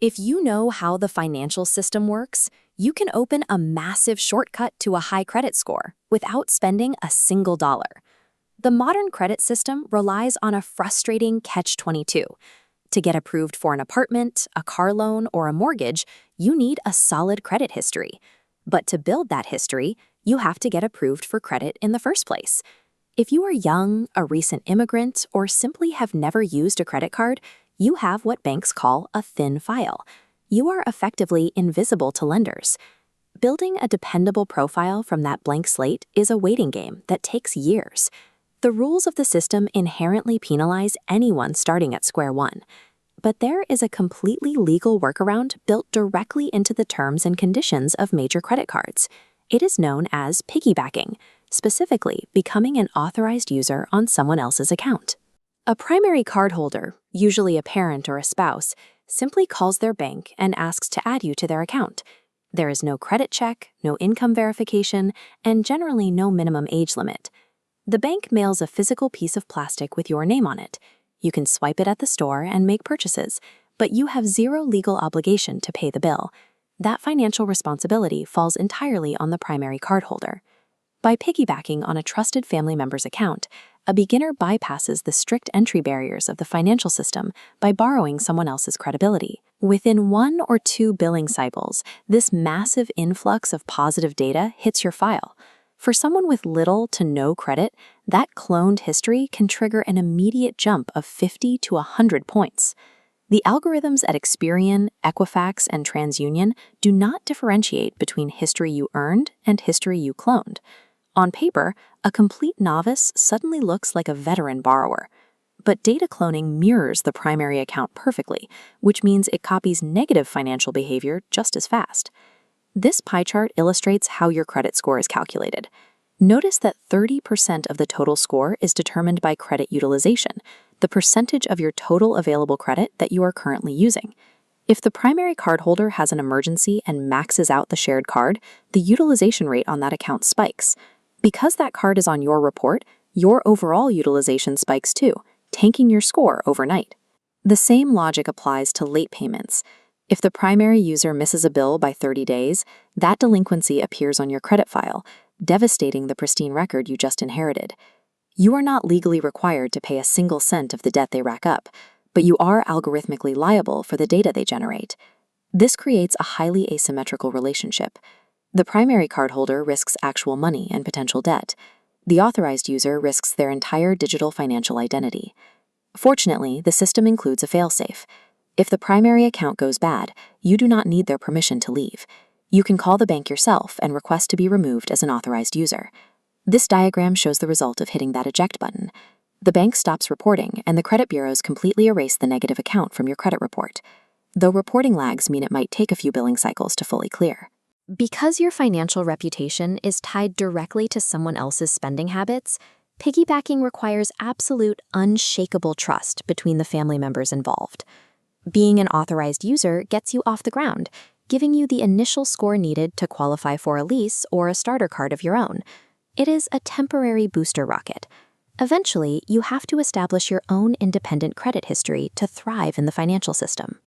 If you know how the financial system works, you can open a massive shortcut to a high credit score without spending a single dollar. The modern credit system relies on a frustrating catch-22. To get approved for an apartment, a car loan, or a mortgage, you need a solid credit history. But to build that history, you have to get approved for credit in the first place. If you are young, a recent immigrant, or simply have never used a credit card, you have what banks call a thin file. You are effectively invisible to lenders. Building a dependable profile from that blank slate is a waiting game that takes years. The rules of the system inherently penalize anyone starting at square one. But there is a completely legal workaround built directly into the terms and conditions of major credit cards. It is known as piggybacking, specifically becoming an authorized user on someone else's account. A primary cardholder, usually a parent or a spouse, simply calls their bank and asks to add you to their account. There is no credit check, no income verification, and generally no minimum age limit. The bank mails a physical piece of plastic with your name on it. You can swipe it at the store and make purchases, but you have zero legal obligation to pay the bill. That financial responsibility falls entirely on the primary cardholder. By piggybacking on a trusted family member's account, a beginner bypasses the strict entry barriers of the financial system by borrowing someone else's credibility. Within 1 or 2 billing cycles, this massive influx of positive data hits your file. For someone with little to no credit, that cloned history can trigger an immediate jump of 50 to 100 points. The algorithms at Experian, Equifax, and TransUnion do not differentiate between history you earned and history you cloned. On paper, a complete novice suddenly looks like a veteran borrower. But data cloning mirrors the primary account perfectly, which means it copies negative financial behavior just as fast. This pie chart illustrates how your credit score is calculated. Notice that 30% of the total score is determined by credit utilization, the percentage of your total available credit that you are currently using. If the primary cardholder has an emergency and maxes out the shared card, the utilization rate on that account spikes. Because that card is on your report, your overall utilization spikes too, tanking your score overnight. The same logic applies to late payments. If the primary user misses a bill by 30 days, that delinquency appears on your credit file, devastating the pristine record you just inherited. You are not legally required to pay a single cent of the debt they rack up, but you are algorithmically liable for the data they generate. This creates a highly asymmetrical relationship. The primary cardholder risks actual money and potential debt. The authorized user risks their entire digital financial identity. Fortunately, the system includes a failsafe. If the primary account goes bad, you do not need their permission to leave. You can call the bank yourself and request to be removed as an authorized user. This diagram shows the result of hitting that eject button. The bank stops reporting, and the credit bureaus completely erase the negative account from your credit report. Though reporting lags mean it might take a few billing cycles to fully clear. Because your financial reputation is tied directly to someone else's spending habits, piggybacking requires absolute, unshakable trust between the family members involved. Being an authorized user gets you off the ground, giving you the initial score needed to qualify for a lease or a starter card of your own. It is a temporary booster rocket. Eventually, you have to establish your own independent credit history to thrive in the financial system.